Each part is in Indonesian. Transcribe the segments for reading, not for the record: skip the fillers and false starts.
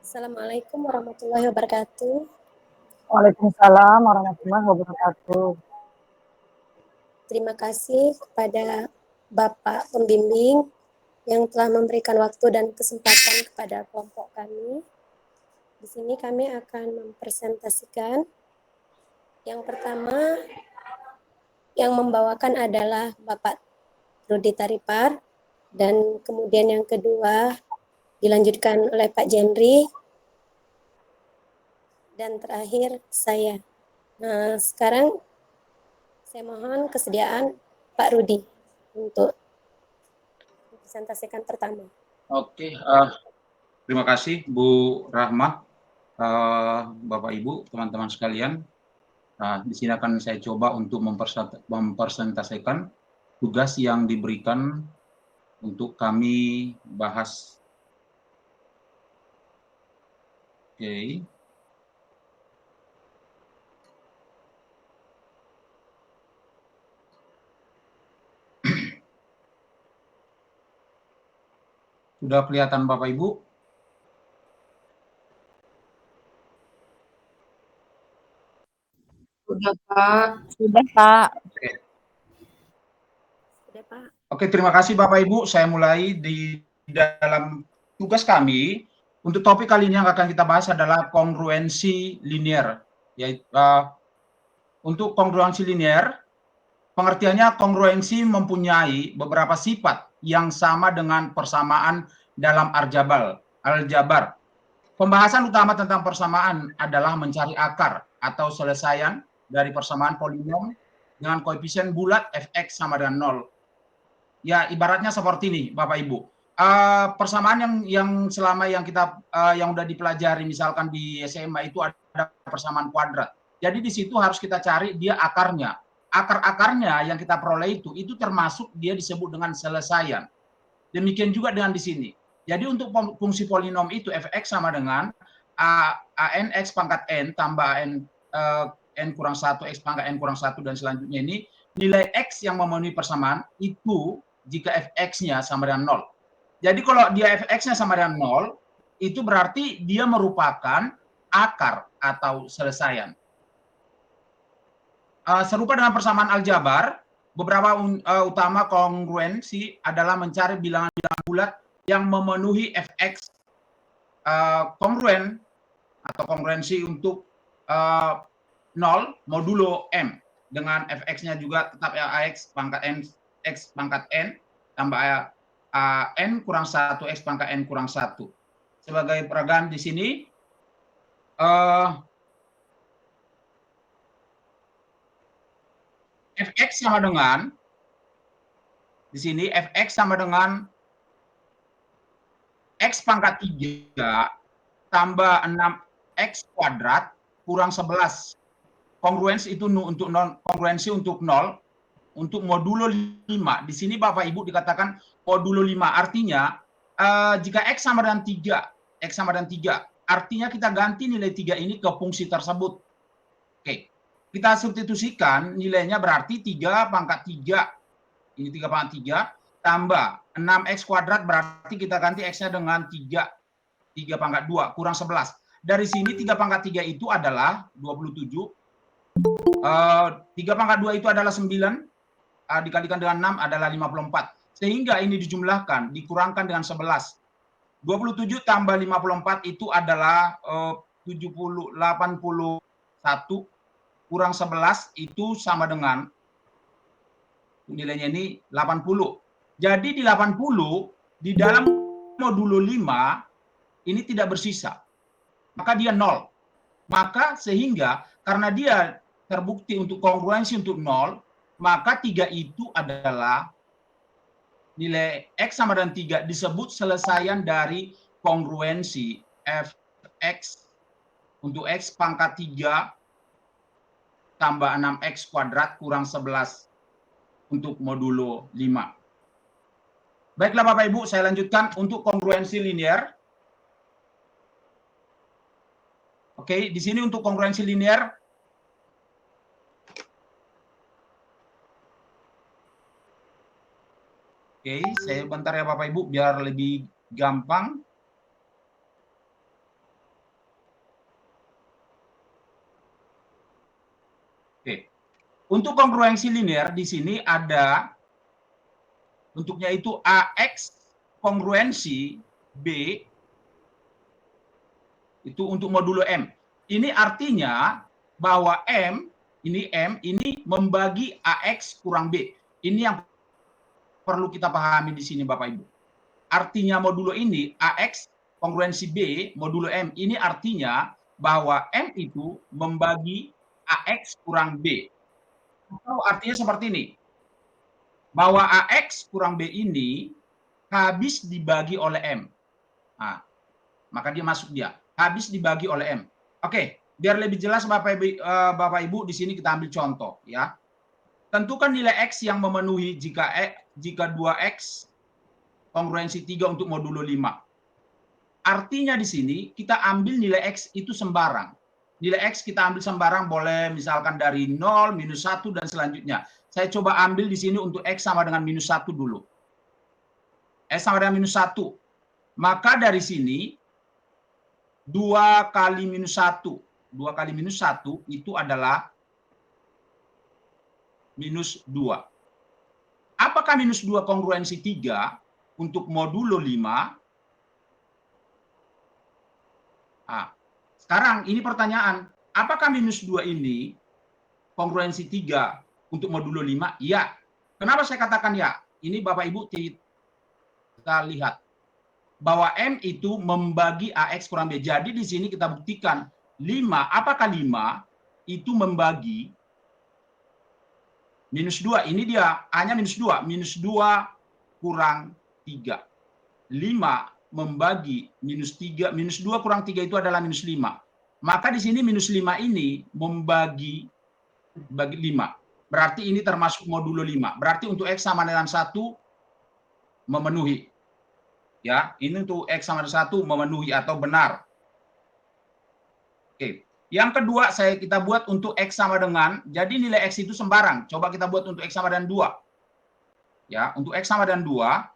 Assalamualaikum warahmatullahi wabarakatuh. Waalaikumsalam warahmatullahi wabarakatuh. Terima kasih kepada Bapak Pembimbing yang telah memberikan waktu dan kesempatan kepada kelompok kami. Di sini kami akan mempresentasikan. Yang pertama yang membawakan adalah Bapak Rudi Taripar, dan kemudian yang kedua dilanjutkan oleh Pak Jendri, dan terakhir saya. Nah, sekarang saya mohon kesediaan Pak Rudi untuk presentasikan pertama. Oke, terima kasih Bu Rahma, Bapak Ibu, teman-teman sekalian. Di sini akan saya coba untuk mempresentasikan tugas yang diberikan untuk kami bahas. Oke. Sudah kelihatan Bapak Ibu? Sudah Pak. Sudah Pak. Oke. Sudah Pak. Oke, terima kasih Bapak Ibu. Saya mulai di dalam tugas kami. Untuk topik kali ini yang akan kita bahas adalah kongruensi linear. Yaitu, untuk kongruensi linear, pengertiannya kongruensi mempunyai beberapa sifat yang sama dengan persamaan dalam aljabar. Pembahasan utama tentang persamaan adalah mencari akar atau selesaian dari persamaan polinom dengan koefisien bulat fx sama dengan 0. Ya, ibaratnya seperti ini, Bapak Ibu. Persamaan yang selama yang kita yang udah dipelajari misalkan di SMA itu ada persamaan kuadrat. Jadi di situ harus kita cari dia akarnya. Akar-akarnya yang kita peroleh itu termasuk dia disebut dengan selesaian. Demikian juga dengan di sini. Jadi untuk fungsi polinom itu fx sama dengan an x pangkat n tambah n kurang 1 x pangkat n kurang 1 dan selanjutnya ini nilai x yang memenuhi persamaan itu jika fx-nya sama dengan 0. Jadi kalau dia fx-nya sama dengan 0, itu berarti dia merupakan akar atau selesaian. Serupa dengan persamaan aljabar, beberapa utama kongruensi adalah mencari bilangan-bilangan bulat yang memenuhi fx kongruen atau kongruensi untuk 0 modulo m dengan fx-nya juga tetap ax pangkat n x pangkat n tambah n kurang 1 x pangkat n kurang 1. Sebagai peragaan di sini fx sama dengan di sini fx sama dengan x pangkat 3 tambah 6x kuadrat kurang 11. Kongruensi itu untuk kongruensi untuk 0 untuk modulo 5. Di sini Bapak Ibu dikatakan modulo 5. Artinya jika x sama dengan 3, x sama dengan 3, artinya kita ganti nilai 3 ini ke fungsi tersebut. Oke. Kita substitusikan nilainya berarti 3 pangkat 3. Ini 3 pangkat 3 tambah 6x kuadrat berarti kita ganti x-nya dengan 3 pangkat 2 kurang 11. Dari sini 3 pangkat 3 itu adalah 27. 3 pangkat 2 itu adalah 9. Dikalikan dengan 6 adalah 54. Sehingga ini dijumlahkan, dikurangkan dengan 11. 27 tambah 54 itu adalah 81 kurang 11 itu sama dengan nilainya ini 80. Jadi di 80 di dalam modulo 5 ini tidak bersisa. Maka dia 0. Maka sehingga karena dia terbukti untuk kongruensi untuk 0, maka 3 itu adalah nilai x sama dengan 3 disebut selesaian dari kongruensi fx untuk x pangkat 3 tambah 6x kuadrat kurang 11 untuk modulo 5. Baiklah Bapak Ibu, saya lanjutkan untuk kongruensi linear. Oke, di sini untuk kongruensi linear Oke, saya bentar ya Bapak Ibu biar lebih gampang. Untuk kongruensi linear di sini ada bentuknya itu AX kongruensi B itu untuk modulo M. Ini artinya bahwa M ini membagi AX kurang B. Ini yang perlu kita pahami di sini Bapak Ibu. Artinya modulo ini AX kongruensi B modulo M ini artinya bahwa M itu membagi AX kurang B. Atau artinya seperti ini, bahwa AX kurang B ini habis dibagi oleh M. Nah, maka dia masuk dia. Habis dibagi oleh M. Oke, biar lebih jelas Bapak Ibu di sini kita ambil contoh ya. Tentukan nilai X yang memenuhi jika 2X kongruensi 3 untuk modulo 5. Artinya di sini kita ambil nilai X itu sembarang. Nilai X kita ambil sembarang, boleh misalkan dari 0, minus 1, dan selanjutnya. Saya coba ambil di sini untuk X sama dengan minus 1 dulu. X sama dengan minus 1. Maka dari sini 2 kali minus 1. 2 kali minus 1 itu adalah minus 2. Apakah minus 2 kongruensi 3 untuk modulo 5? Nah, sekarang ini pertanyaan, apakah minus 2 ini kongruensi 3 untuk modulo 5? Ya. Kenapa saya katakan ya? Ini Bapak Ibu kita lihat bahwa M itu membagi AX kurang B. Jadi di sini kita buktikan 5, apakah 5 itu membagi minus 2? Ini dia hanya minus 2. Minus 2 kurang 3. 5 membagi minus 3. Minus 2 kurang 3 itu adalah minus 5. Maka di sini minus 5 ini membagi 5. Berarti ini termasuk modulo 5. Berarti untuk X sama dengan 1 memenuhi. Ya, ini untuk X sama dengan 1 memenuhi atau benar. Oke. Yang kedua kita buat untuk X sama dengan, jadi nilai X itu sembarang. Coba kita buat untuk X sama dengan 2. Ya, untuk X sama dengan 2,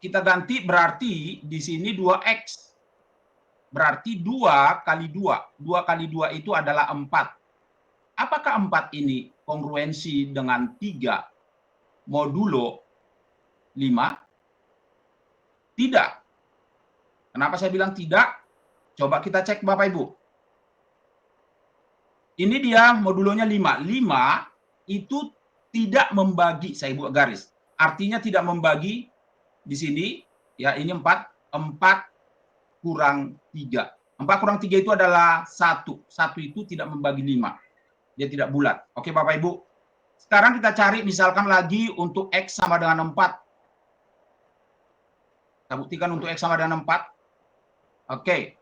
kita ganti berarti di sini 2X. Berarti 2 kali 2. 2 kali 2 itu adalah 4. Apakah 4 ini kongruensi dengan 3 modulo 5? Tidak. Kenapa saya bilang tidak? Coba kita cek Bapak Ibu. Ini dia modulonya 5. 5 itu tidak membagi, saya buat garis. Artinya tidak membagi di sini, ya ini 4. 4 kurang 3. 4 kurang 3 itu adalah 1. 1 itu tidak membagi 5. Dia tidak bulat. Oke Bapak Ibu. Sekarang kita cari misalkan lagi untuk X sama dengan 4. Kita buktikan untuk X sama dengan 4. Oke.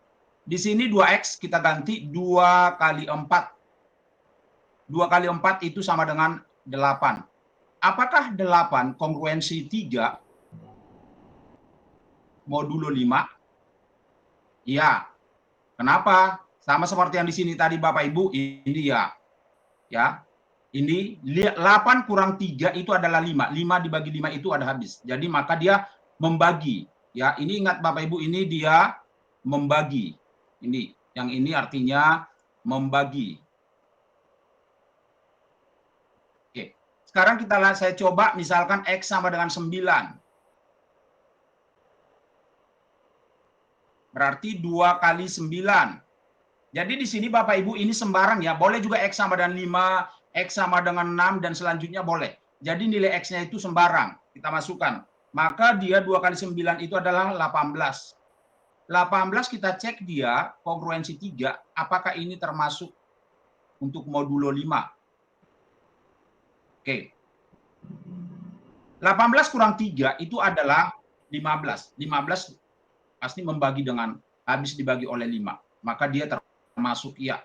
Di sini 2X kita ganti 2 kali 4. 2 kali 4 itu sama dengan 8. Apakah 8 kongruensi 3 modulo 5? Iya. Kenapa? Sama seperti yang di sini tadi Bapak Ibu, ini ya. Ya. Ini 8 kurang 3 itu adalah 5. 5 dibagi 5 itu ada habis. Jadi maka dia membagi. Ya, ini ingat Bapak Ibu, ini dia membagi. Ini, yang ini artinya membagi. Oke. Sekarang saya coba misalkan X sama dengan 9. Berarti 2 kali 9. Jadi di sini Bapak Ibu ini sembarang ya. Boleh juga X sama dengan 5, X sama dengan 6, dan selanjutnya boleh. Jadi nilai X-nya itu sembarang. Kita masukkan. Maka dia 2 kali 9 itu adalah 18. 18 kita cek dia kongruensi 3. Apakah ini termasuk untuk modulo 5? Oke. 18 kurang 3 itu adalah 15. 15 pasti membagi dengan habis dibagi oleh 5. Maka dia termasuk iya.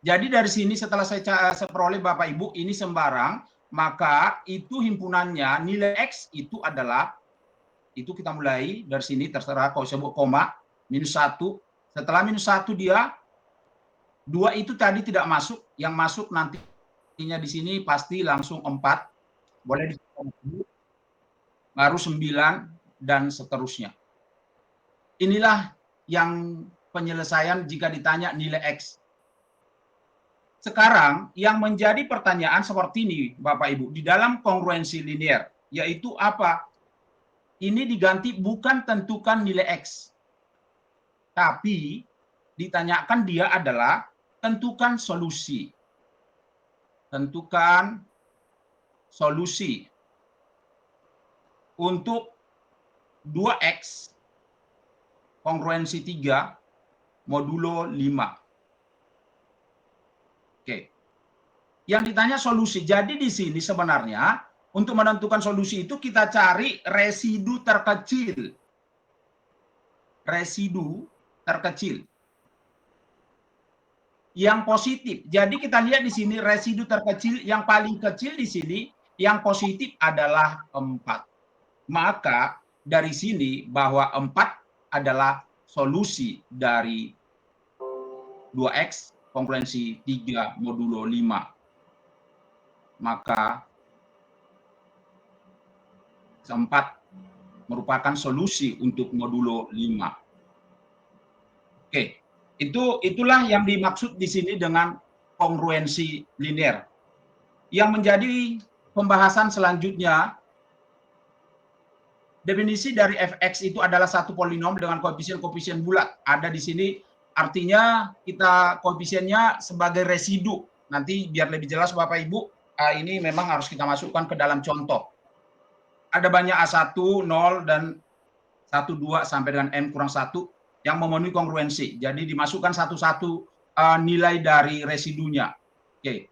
Jadi dari sini setelah saya peroleh Bapak Ibu ini sembarang, maka itu himpunannya nilai X itu adalah, itu kita mulai dari sini terserah kalau sebut koma, minus 1. Setelah minus 1 dia 2 itu tadi tidak masuk, yang masuk nantinya di sini pasti langsung 4. Boleh disebut baru 9 dan seterusnya. Inilah yang penyelesaian jika ditanya nilai X. Sekarang yang menjadi pertanyaan seperti ini, Bapak Ibu, di dalam kongruensi linear, yaitu apa? Ini diganti bukan tentukan nilai X, tapi ditanyakan dia adalah tentukan solusi. Tentukan solusi untuk 2X kongruensi 3 modulo 5. Oke. Yang ditanya solusi. Jadi di sini sebenarnya untuk menentukan solusi itu kita cari residu terkecil. Residu terkecil yang positif. Jadi kita lihat di sini residu terkecil yang paling kecil di sini yang positif adalah 4. Maka dari sini bahwa 4 adalah solusi dari 2X kongruensi 3 modulo 5. Maka 4 merupakan solusi untuk modulo 5. Oke, itulah yang dimaksud di sini dengan kongruensi linear. Yang menjadi pembahasan selanjutnya, definisi dari fx itu adalah satu polinom dengan koefisien-koefisien bulat. Ada di sini, artinya kita koefisiennya sebagai residu. Nanti biar lebih jelas Bapak Ibu, ini memang harus kita masukkan ke dalam contoh. Ada banyak A1, 0, dan 1, 2, sampai dengan M kurang 1 yang memenuhi kongruensi. Jadi dimasukkan satu-satu nilai dari residunya. Oke.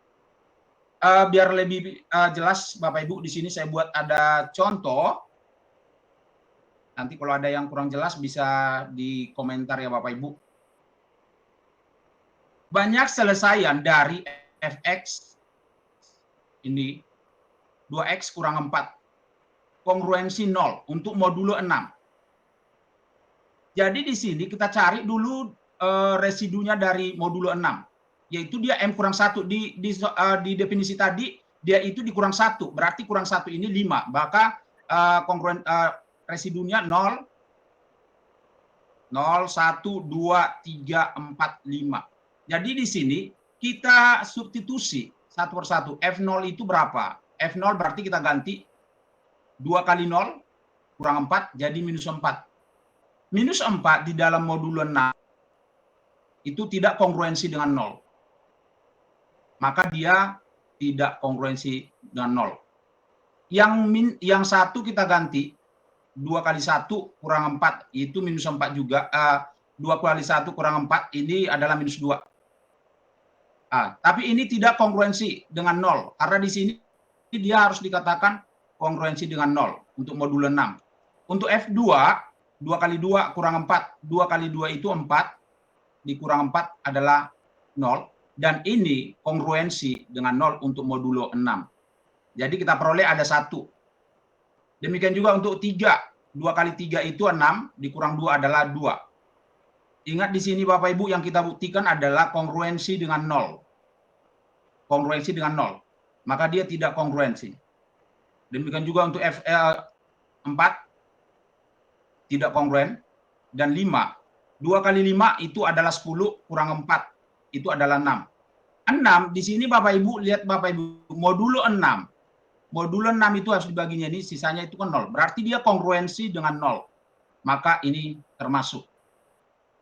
Biar lebih jelas Bapak Ibu, di sini saya buat ada contoh. Nanti kalau ada yang kurang jelas bisa di komentar ya Bapak Ibu. Banyak selesaian dari fx ini 2x kurang 4 kongruensi 0 untuk modulo 6. Jadi di sini kita cari dulu residunya dari modulo 6, yaitu dia M kurang 1. Di definisi tadi dia itu dikurang 1, berarti kurang 1 ini 5. Maka residunya 0, 1, 2, 3, 4, 5. Jadi di sini kita substitusi satu persatu. F0 itu berapa? F0 berarti kita ganti 2 kali 0 kurang 4 jadi minus 4. Minus 4 di dalam modulo 6 itu tidak kongruensi dengan 0. Maka dia tidak kongruensi dengan 0. Yang satu kita ganti 2 kali 1 kurang 4 itu minus 4 juga. 2 kali 1 kurang 4 ini adalah minus 2. Tapi ini tidak kongruensi dengan 0 karena di sini dia harus dikatakan kongruensi dengan 0 untuk modulo 6. Untuk F2, 2 kali 2 kurang 4. 2 kali 2 itu 4. Dikurang 4 adalah 0. Dan ini kongruensi dengan 0 untuk modulo 6. Jadi kita peroleh ada 1. Demikian juga untuk 3. 2 kali 3 itu 6. Dikurang 2 adalah 2. Ingat di sini Bapak Ibu yang kita buktikan adalah kongruensi dengan 0. Kongruensi dengan 0. Maka dia tidak kongruensi. Demikian juga untuk F4 tidak kongruen dan 5. 2 kali 5 itu adalah 10 kurang 4 itu adalah 6. 6 di sini Bapak Ibu lihat Bapak Ibu modulo 6. Modulo 6 itu harus dibaginya ini sisanya itu kan 0. Berarti dia kongruensi dengan 0. Maka ini termasuk.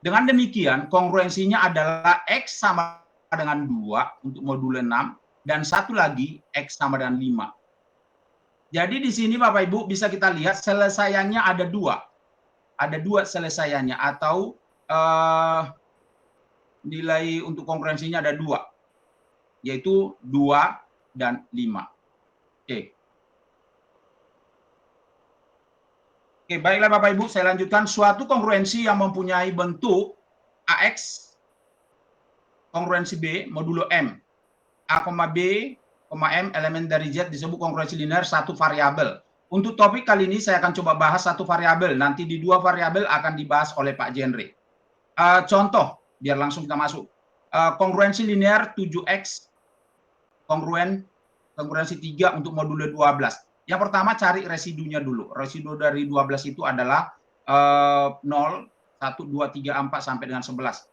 Dengan demikian kongruensinya adalah X sama dengan 2 untuk modulo 6 dan satu lagi X sama dengan 5. Jadi di sini Bapak Ibu bisa kita lihat selesaiannya ada 2. Ada 2 selesaiannya atau nilai untuk kongruensinya ada 2. Yaitu 2 dan 5. Oke. Oke, baiklah Bapak Ibu, saya lanjutkan. Suatu kongruensi yang mempunyai bentuk AX kongruensi B modulo M. A, B, M elemen dari Z disebut kongruensi linear satu variabel. Untuk topik kali ini saya akan coba bahas satu variabel. Nanti di 2 variabel akan dibahas oleh Pak Jenry. Contoh, biar langsung kita masuk. Kongruensi linear 7X kongruensi 3 untuk modulo 12. Yang pertama cari residunya dulu. Residu dari 12 itu adalah 0, 1, 2, 3, 4 sampai dengan 11.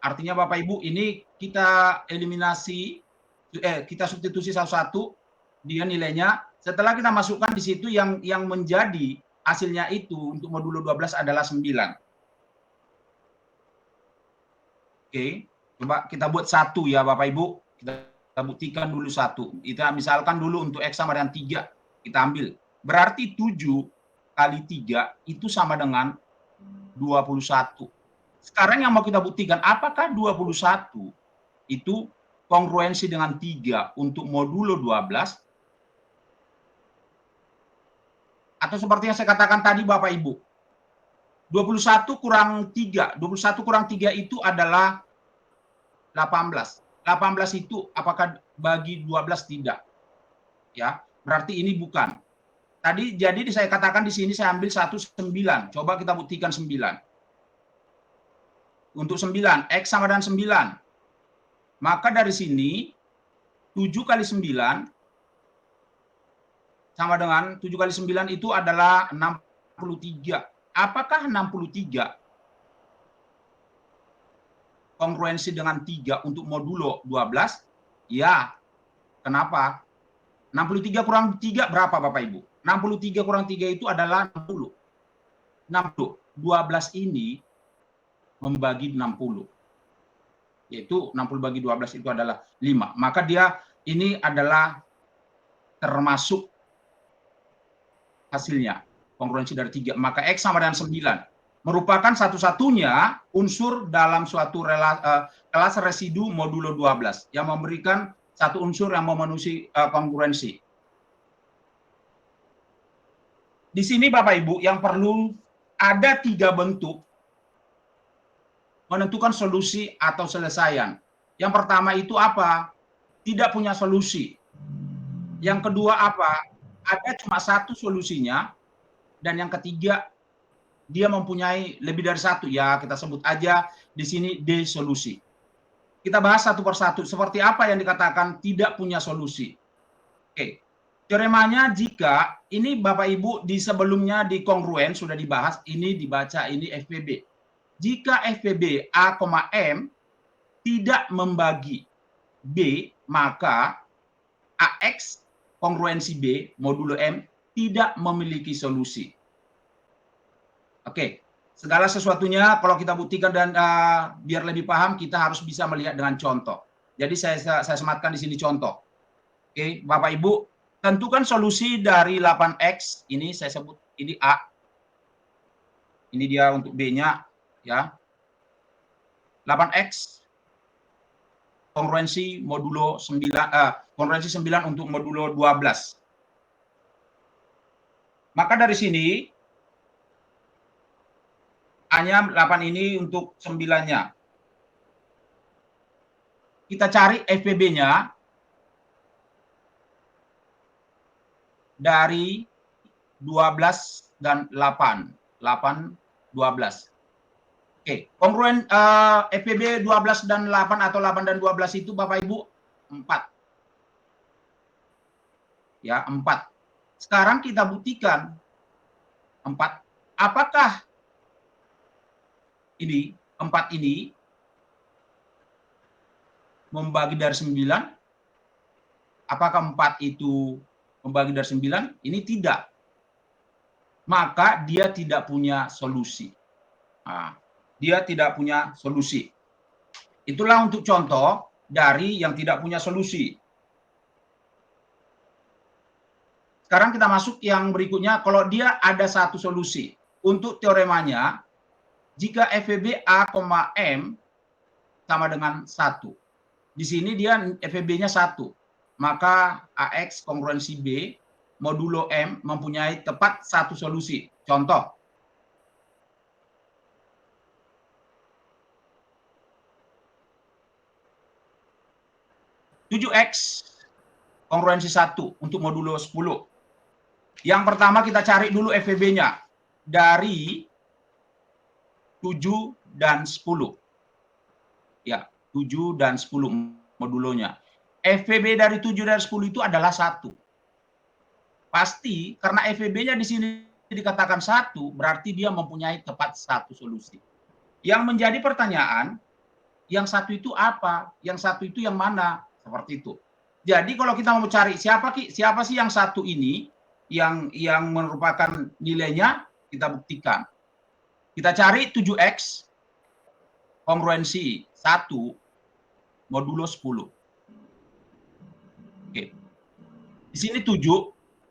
Artinya Bapak Ibu ini kita eliminasi, kita substitusi satu-satu, dia nilainya. Setelah kita masukkan di situ yang menjadi hasilnya itu untuk modulo 12 adalah 9. Oke, coba kita buat 1 ya Bapak Ibu. Kita buktikan dulu 1. Kita misalkan dulu untuk X sama dengan 3, kita ambil. Berarti 7 kali 3 itu sama dengan 21. Sekarang yang mau kita buktikan, apakah 21 itu kongruensi dengan 3 untuk modulo 12? Atau seperti yang saya katakan tadi Bapak Ibu, 21 kurang 3, 21 kurang 3 itu adalah 18. 18 itu apakah bagi 12? Tidak. Ya, berarti ini bukan. Tadi jadi saya katakan di sini saya ambil 9. Coba kita buktikan 9. Untuk 9, X sama dengan 9. Maka dari sini 7 kali 9 sama dengan 7 kali 9 itu adalah 63. Apakah 63 kongruensi dengan 3 untuk modulo 12? Ya. Kenapa? 63 kurang 3 berapa Bapak Ibu? 63 kurang 3 itu adalah 60. 60. 12 ini membagi 60. Yaitu 60 bagi 12 itu adalah 5. Maka dia ini adalah termasuk hasilnya. Kongruensi dari 3. Maka X sama dengan 9. Merupakan satu-satunya unsur dalam suatu kelas residu modulo 12 yang memberikan satu unsur yang memenuhi kongruensi. Di sini Bapak Ibu yang perlu ada 3 bentuk menentukan solusi atau selesaian. Yang pertama itu apa? Tidak punya solusi. Yang kedua apa? Ada cuma satu solusinya. Dan yang ketiga, dia mempunyai lebih dari satu. Ya, kita sebut aja di sini D solusi. Kita bahas satu persatu. Seperti apa yang dikatakan tidak punya solusi. Oke. Teoremanya jika, ini Bapak Ibu di sebelumnya di kongruen sudah dibahas, ini dibaca, ini FPB. Jika FPB A, M tidak membagi B, maka AX kongruensi B modulo M tidak memiliki solusi. Oke, segala sesuatunya kalau kita buktikan dan biar lebih paham kita harus bisa melihat dengan contoh. Jadi saya sematkan di sini contoh. Oke, Bapak Ibu, tentukan solusi dari 8X, ini saya sebut ini A. Ini dia untuk B-nya ya. 8X kongruensi modulo 9 kongruensi 9 untuk modulo 12. Maka dari sini hanya 8 ini untuk 9-nya. Kita cari FPB-nya dari 12 dan 8. 8, 12. Oke, kongruen FPB 12 dan 8 atau 8 dan 12 itu Bapak Ibu 4. Ya, 4. Sekarang kita buktikan 4. Apakah ini 4 ini membagi dari 9? Apakah 4 itu membagi dari 9? Ini tidak. Maka dia tidak punya solusi. Nah, dia tidak punya solusi. Itulah untuk contoh dari yang tidak punya solusi. Sekarang kita masuk yang berikutnya. Kalau dia ada satu solusi. Untuk teoremanya, jika FPB A, M sama dengan 1. Di sini dia FPB-nya 1. Maka AX kongruensi B modulo M mempunyai tepat satu solusi. Contoh. X kongruensi 1 untuk modulo 10. Yang pertama kita cari dulu FPB-nya dari 7 dan 10. Ya, 7 dan 10 modulonya. FPB dari 7 dan 10 itu adalah 1. Pasti karena FPB-nya di sini dikatakan 1, berarti dia mempunyai tepat satu solusi. Yang menjadi pertanyaan, yang satu itu apa, yang satu itu yang mana, seperti itu. Jadi kalau kita mau cari siapa sih yang satu ini yang merupakan nilainya, kita buktikan. Kita cari 7x kongruensi 1 modulo 10. Oke. Di sini 7,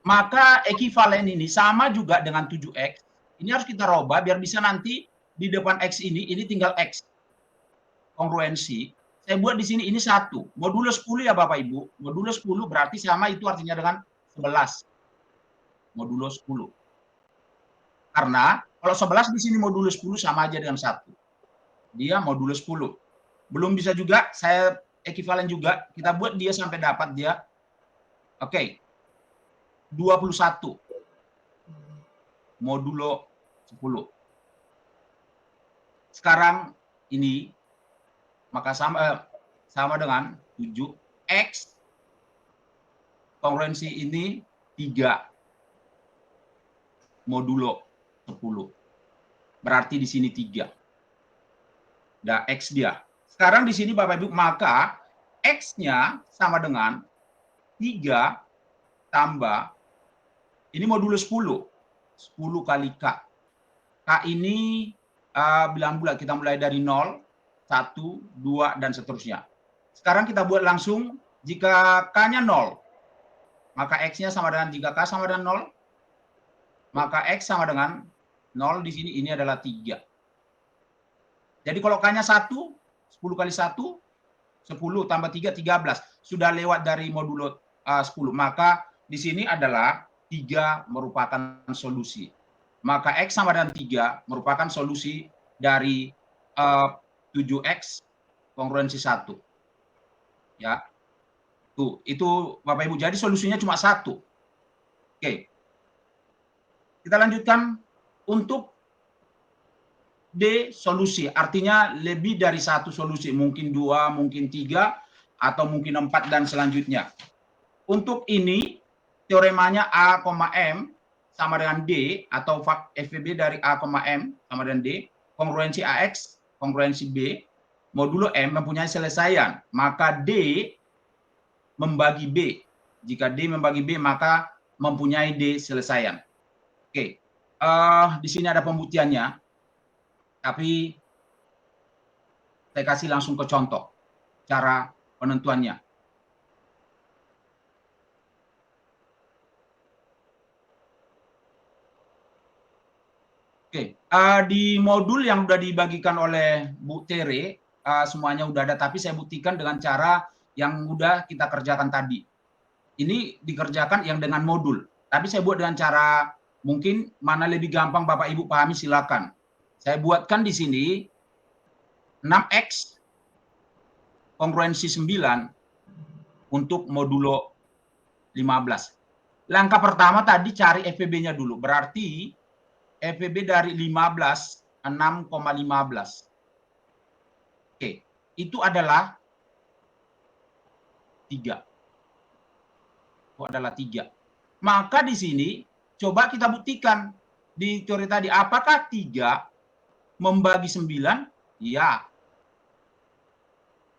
maka ekivalen ini sama juga dengan 7x. Ini harus kita rubah biar bisa nanti di depan x ini tinggal x. Kongruensi. Saya buat di sini ini 1. Modulo 10 ya Bapak Ibu. Modulo 10 berarti sama itu artinya dengan 11. Modulo 10. Karena kalau 11 di sini modulo 10 sama aja dengan 1. Dia modulo 10. Belum bisa juga, saya ekivalen juga. Kita buat dia sampai dapat dia. Oke. 21. Modulo 10. Sekarang ini maka sama dengan 7x kongruensi ini 3 modulo 10. Berarti di sini 3. Nah, x dia. Sekarang di sini Bapak Ibu, maka x-nya sama dengan 3 tambah ini modulo 10. 10 kali K. K ini bilang bulat, kita mulai dari 0, 1, 2, dan seterusnya. Sekarang kita buat langsung, jika K-nya 0, maka X-nya sama dengan, jika K sama dengan 0, maka X sama dengan 0 di sini, ini adalah 3. Jadi kalau K-nya 1, 10 kali 1, 10 tambah 3, 13. Sudah lewat dari modulo 10. Maka di sini adalah 3 merupakan solusi. Maka X sama dengan 3 merupakan solusi dari 7X kongruensi 1. Ya. Tuh, itu Bapak Ibu. Jadi solusinya cuma 1. Oke. Kita lanjutkan untuk D solusi. Artinya lebih dari 1 solusi. Mungkin 2, mungkin 3, atau mungkin 4 dan selanjutnya. Untuk ini, teoremanya A, M sama dengan D, atau FVB dari A, M sama dengan D, kongruensi AX, kongruensi B, modulo M mempunyai selesaian, maka D membagi B. Jika D membagi B, maka mempunyai D selesaian. Oke, di sini ada pembuktiannya, tapi saya kasih langsung ke contoh cara penentuannya. Oke, di modul yang sudah dibagikan oleh Bu Tere, semuanya sudah ada, tapi saya buktikan dengan cara yang sudah kita kerjakan tadi. Ini dikerjakan yang dengan modul, tapi saya buat dengan cara mungkin mana lebih gampang Bapak Ibu pahami, silakan. Saya buatkan di sini 6x kongruensi 9 untuk modulo 15. Langkah pertama tadi cari FVB-nya dulu, berarti FVB dari 15, 6,15. Oke, itu adalah 3. Itu adalah 3. Maka di sini, coba kita buktikan. Di teori tadi, apakah 3 membagi 9? Ya.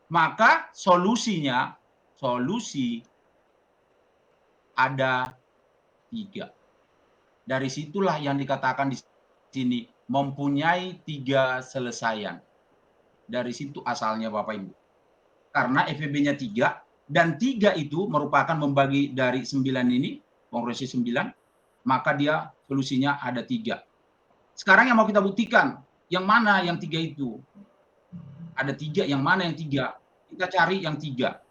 Maka solusinya, solusi ada 3. Dari situlah yang dikatakan di sini mempunyai 3 selesaian. Dari situ asalnya Bapak Ibu. Karena FVB-nya 3 dan 3 itu merupakan membagi dari 9 ini, kongruensi 9, maka dia solusinya ada 3. Sekarang yang mau kita buktikan, yang mana yang 3 itu? Ada 3, yang mana yang 3? Kita cari yang 3.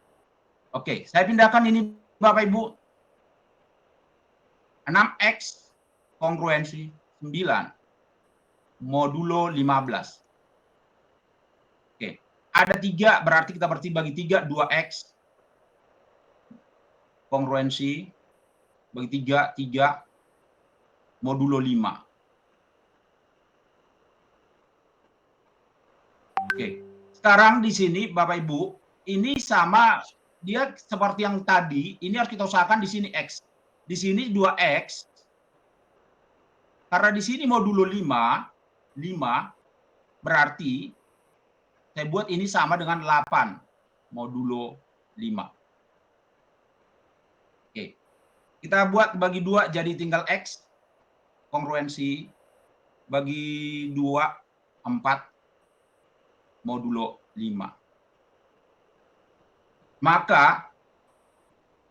Oke, saya pindahkan ini Bapak Ibu. 6x kongruensi 9 modulo 15. Oke, ada 3, berarti kita bagi 3, 2x kongruensi bagi 3, 3 modulo 5. Oke, sekarang di sini Bapak Ibu, ini sama, dia seperti yang tadi, ini harus kita usahakan di sini x. Di sini 2x. Karena di sini modulo 5 berarti saya buat ini sama dengan 8 modulo 5. Oke. Kita buat bagi 2 jadi tinggal X. Kongruensi bagi 2, 4 modulo 5. Maka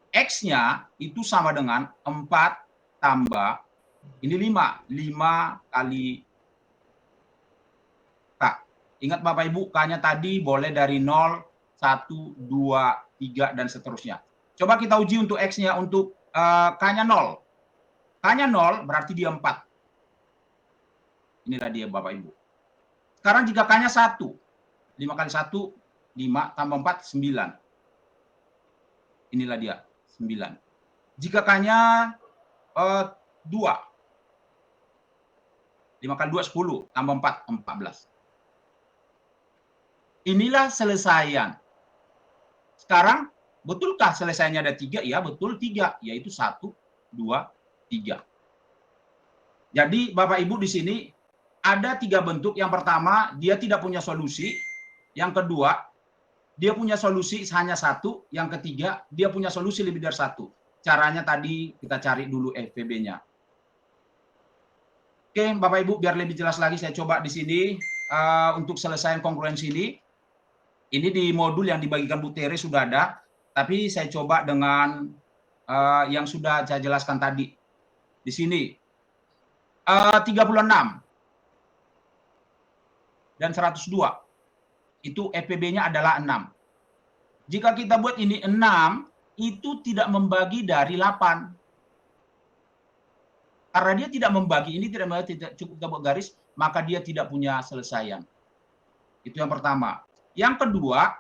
X-nya itu sama dengan 4 tambah, ini 5. 5 kali K. Ingat Bapak Ibu, K-nya tadi boleh dari 0, 1, 2, 3, dan seterusnya. Coba kita uji untuk X-nya, untuk K-nya 0. K-nya 0 berarti dia 4. Inilah dia Bapak Ibu. Sekarang jika K-nya 1, 5 kali 1, 5 tambah 4, 9. Inilah dia, 9. Jika K-nya 2, 5 kali 2, 10, tambah 4, 14. Inilah selesaian. Sekarang, betulkah selesainya ada 3? Ya, betul 3, yaitu 1, 2, 3. Jadi, Bapak Ibu di sini ada 3 bentuk. Yang pertama, dia tidak punya solusi. Yang kedua, dia punya solusi hanya 1. Yang ketiga, dia punya solusi lebih dari 1. Caranya tadi kita cari dulu FPB-nya. Oke, Bapak Ibu, biar lebih jelas lagi saya coba di sini untuk selesai kongruensi ini. Ini di modul yang dibagikan Bu Tere sudah ada, tapi saya coba dengan yang sudah saya jelaskan tadi. Di sini 36 dan 102 itu FPB-nya adalah 6. Jika kita buat ini 6, itu tidak membagi dari 8. Karena dia tidak membagi, ini tidak cukup kita buat garis, maka dia tidak punya selesaian. Itu yang pertama. Yang kedua,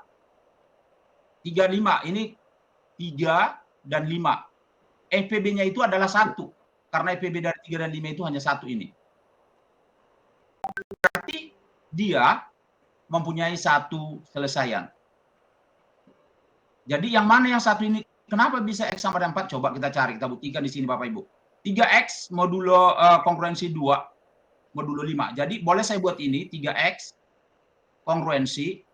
35. Ini 3 dan 5. FPB-nya itu adalah 1. Karena FPB dari 3 dan 5 itu hanya 1 ini. Berarti dia mempunyai 1 selesaian. Jadi yang mana yang 1 ini? Kenapa bisa X sama dengan 4? Coba kita cari, kita buktikan di sini Bapak Ibu. 3X modulo kongruensi 2 modulo 5. Jadi boleh saya buat ini 3X kongruensi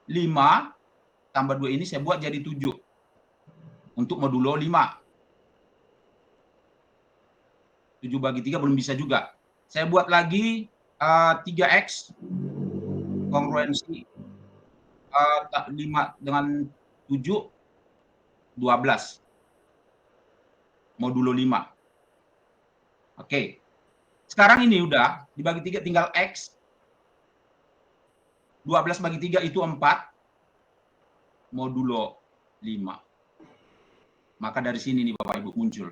5 tambah 2 ini saya buat jadi 7 untuk modulo 5. 7 bagi 3 belum bisa juga. Saya buat lagi 3X kongruensi 5 dengan 7, 12 modulo 5. Oke. Sekarang ini udah dibagi 3 tinggal X. 12 bagi 3 itu 4 modulo 5. Maka dari sini nih Bapak Ibu muncul.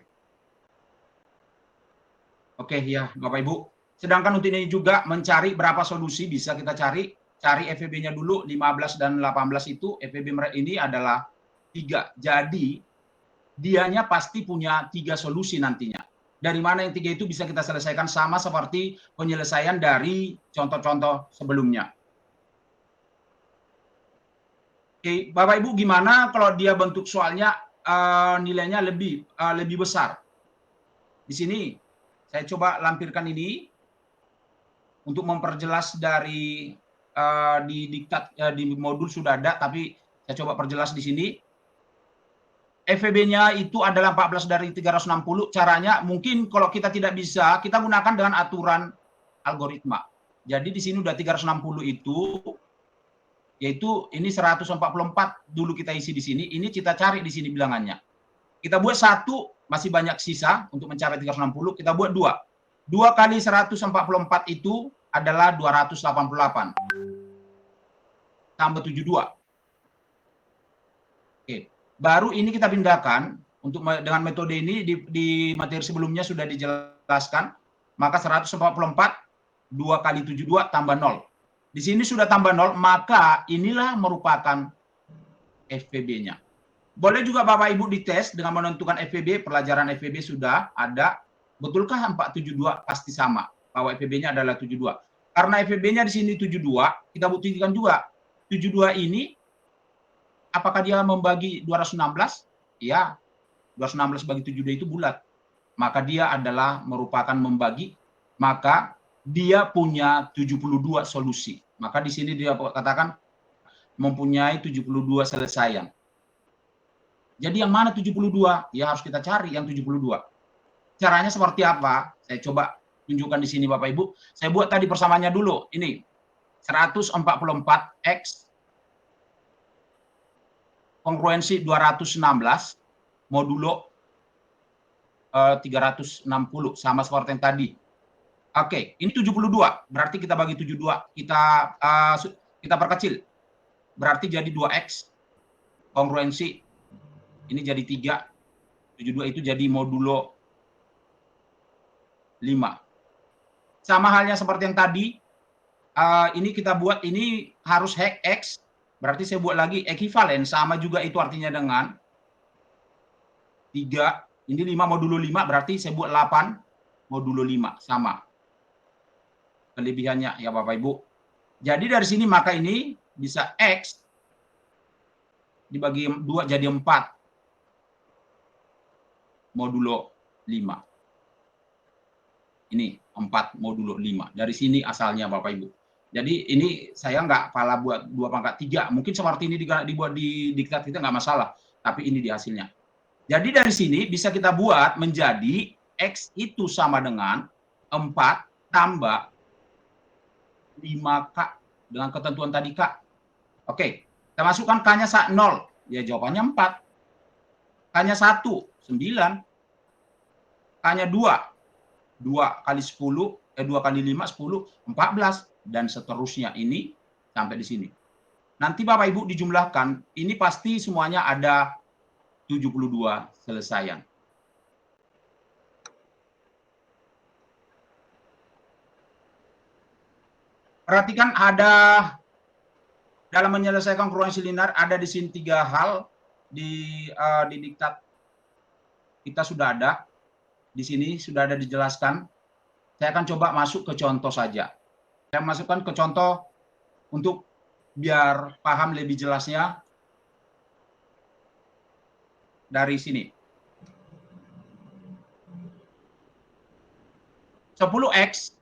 Oke ya Bapak Ibu. Sedangkan untuk ini juga mencari berapa solusi bisa kita cari. Cari FPB-nya dulu 15 dan 18 itu FPB ini adalah 3. Jadi dianya pasti punya 3 solusi nantinya. Dari mana yang 3 itu bisa kita selesaikan sama seperti penyelesaian dari contoh-contoh sebelumnya. Oke, Bapak Ibu gimana kalau dia bentuk soalnya nilainya lebih besar? Di sini saya coba lampirkan ini untuk memperjelas dari di modul sudah ada, tapi saya coba perjelas di sini. FPB-nya itu adalah 14 dari 360. Caranya mungkin kalau kita tidak bisa, kita gunakan dengan aturan algoritma. Jadi di sini udah 360 itu, yaitu ini 144 dulu kita isi di sini. Ini kita cari di sini bilangannya. Kita buat 1, masih banyak sisa untuk mencapai 360. Kita buat 2. 2 kali 144 itu adalah 288. Tambah 72. Oke. Baru ini kita pindahkan untuk dengan metode ini di materi sebelumnya sudah dijelaskan. Maka 144 2 kali 72 tambah 0. Di sini sudah tambah 0, maka inilah merupakan FPB-nya. Boleh juga Bapak Ibu dites dengan menentukan FPB, pelajaran FPB sudah ada. Betulkah 472 pasti sama bahwa FPB-nya adalah 72. Karena FPB-nya di sini 72, kita buktikan juga 72 ini apakah dia membagi 216? Ya, 216 bagi 72 itu bulat. Maka dia adalah merupakan membagi, maka dia punya 72 solusi. Maka di sini dia katakan mempunyai 72 selesaian. Jadi yang mana 72? Ya harus kita cari yang 72. Caranya seperti apa? Saya coba tunjukkan di sini Bapak Ibu. Saya buat tadi persamaannya dulu. Ini 144X kongruensi 216 modulo 360 sama seperti yang tadi. Oke, ini 72. Berarti kita bagi 72, kita perkecil. Berarti jadi 2X kongruensi ini jadi 3. 72 itu jadi modulo 5. Sama halnya seperti yang tadi. Ini kita buat, ini harus hack X. Berarti saya buat lagi ekuivalen, sama juga itu artinya dengan 3. Ini 5 modulo 5, berarti saya buat 8 modulo 5. Sama kelebihannya ya Bapak Ibu. Jadi dari sini maka ini bisa X dibagi 2 jadi 4 modulo 5. Ini 4 modulo 5. Dari sini asalnya Bapak Ibu. Jadi ini saya nggak pala buat 2 pangkat 3. Mungkin seperti ini dibuat di diktat kita nggak masalah. Tapi ini di hasilnya. Jadi dari sini bisa kita buat menjadi X itu sama dengan 4 tambah 5K. Dengan ketentuan tadi K. Oke. Kita masukkan K-nya 0. Ya jawabannya 4. K-nya 1, 9. K-nya 2. 2 kali 10, 2 kali 5, 10, 14, dan seterusnya ini sampai di sini. Nanti Bapak Ibu dijumlahkan, ini pasti semuanya ada 72 selesaian. Perhatikan ada dalam menyelesaikan kongruensi linear ada di sini 3 hal di diktat kita sudah ada. Di sini sudah ada dijelaskan. Saya akan coba masuk ke contoh saja. Saya masukkan ke contoh untuk biar paham lebih jelasnya dari sini. 10X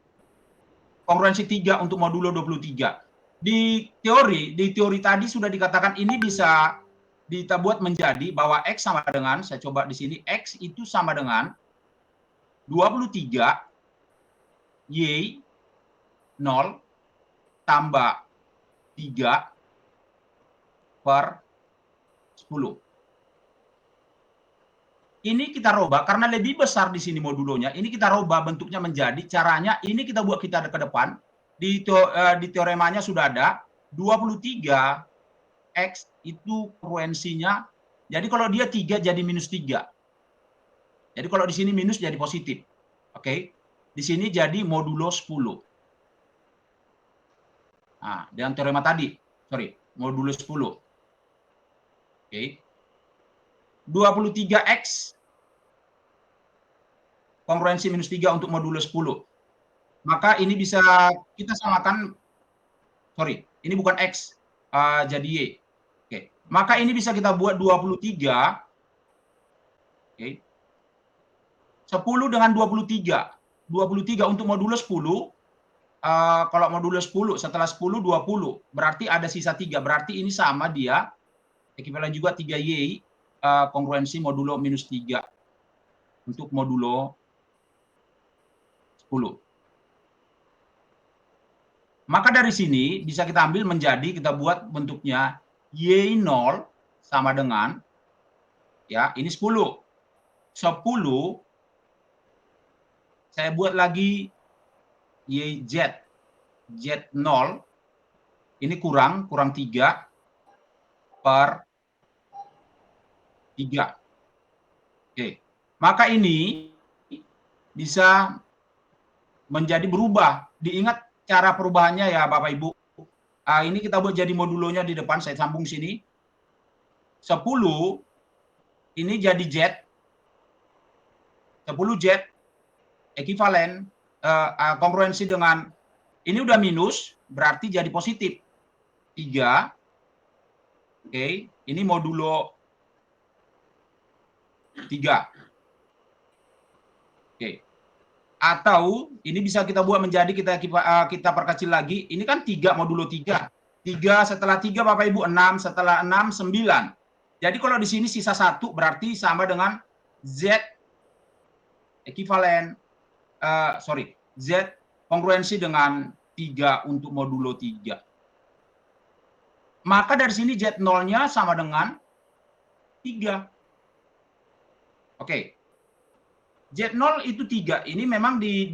kongruensi 3 untuk modulo 23. Di teori tadi sudah dikatakan ini bisa kita buat menjadi bahwa X sama dengan, saya coba di sini, X itu sama dengan 23 Y 0 tambah 3 per 10. Ini kita rubah karena lebih besar di sini modulonya. Ini kita rubah bentuknya menjadi, caranya ini kita buat kita ke depan. Di teoremanya sudah ada 23 X itu kongruensinya. Jadi kalau dia 3 jadi minus 3. Jadi kalau di sini minus jadi positif. Oke. Di sini jadi modulo 10. Nah, dengan teorema tadi, modulo 10. Oke. 23X kongruensi minus 3 untuk modulo 10. Maka ini bisa kita samakan, ini bukan X, jadi Y. Oke. Maka ini bisa kita buat 23. Oke. 10 dengan 23. 23 untuk modulo 10. Kalau modulo 10, setelah 10, 20. Berarti ada sisa 3. Berarti ini sama dia. Ekuivalen juga 3Y kongruensi modulo minus 3 untuk modulo 10. Maka dari sini bisa kita ambil menjadi, kita buat bentuknya Y0 sama dengan, ya ini 10. 10, saya buat lagi YZ. Z0, ini kurang 3 per 3. Oke. Maka ini bisa menjadi berubah. Diingat cara perubahannya ya Bapak Ibu. Ini kita buat jadi modulonya di depan, saya sambung sini. 10 ini jadi Z. 10 Z ekuivalen kongruensi dengan ini udah minus, berarti jadi positif. 3. Oke, ini modulo 3. Oke. Atau ini bisa kita buat menjadi kita perkecil lagi. Ini kan 3 modulo 3. 3 setelah 3 Bapak Ibu 6, setelah 6 9. Jadi kalau di sini sisa 1 berarti sama dengan Z ekuivalen Z kongruensi dengan 3 untuk modulo 3. Maka dari sini Z0-nya sama dengan 3. Oke. Z0 itu 3. Ini memang di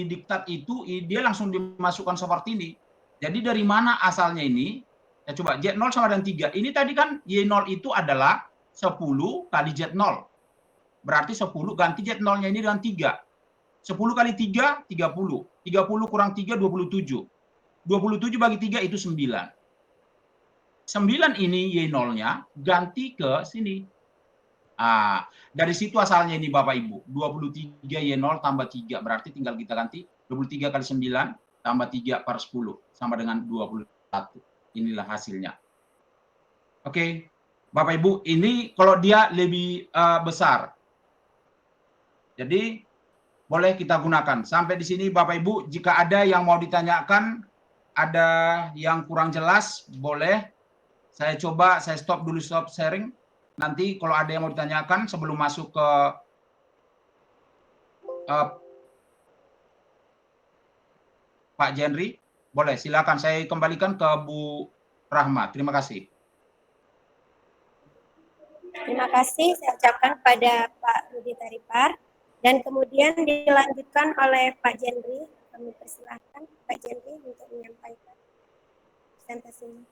diktat itu dia langsung dimasukkan seperti ini. Jadi dari mana asalnya ini? Ya coba Z0 sama dengan 3. Ini tadi kan Y0 itu adalah 10 kali Z0. Berarti 10 ganti Z0-nya ini dengan 3. 10 kali 3, 30. 30 kurang 3, 27. 27 bagi 3 itu 9. 9 ini Y0-nya ganti ke sini. Dari situ asalnya ini Bapak Ibu. 23 Y0 tambah 3. Berarti tinggal kita ganti 23 kali 9 tambah 3 per 10. Sama dengan 21. Inilah hasilnya. Oke. Bapak Ibu, ini kalau dia lebih besar. Jadi, boleh kita gunakan. Sampai di sini Bapak Ibu, jika ada yang mau ditanyakan, ada yang kurang jelas, boleh. Saya coba, saya stop dulu sharing. Nanti kalau ada yang mau ditanyakan sebelum masuk ke Pak Jenry, boleh silakan saya kembalikan ke Bu Rahma. Terima kasih. Terima kasih saya ucapkan pada Pak Rudi Taripar dan kemudian dilanjutkan oleh Pak Jenry. Kami persilahkan Pak Jenry untuk menyampaikan presentasinya.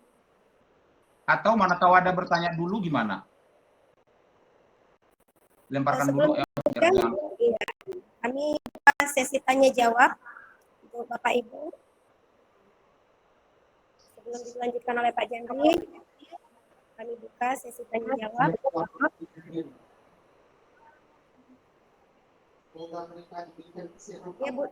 Atau mana tahu ada bertanya dulu gimana? Lemparkan dulu ya. Iya. Kami buka sesi tanya jawab untuk Bapak Ibu. Sebelum dilanjutkan oleh Pak Jenry, kami buka sesi tanya jawab. Ya Bu.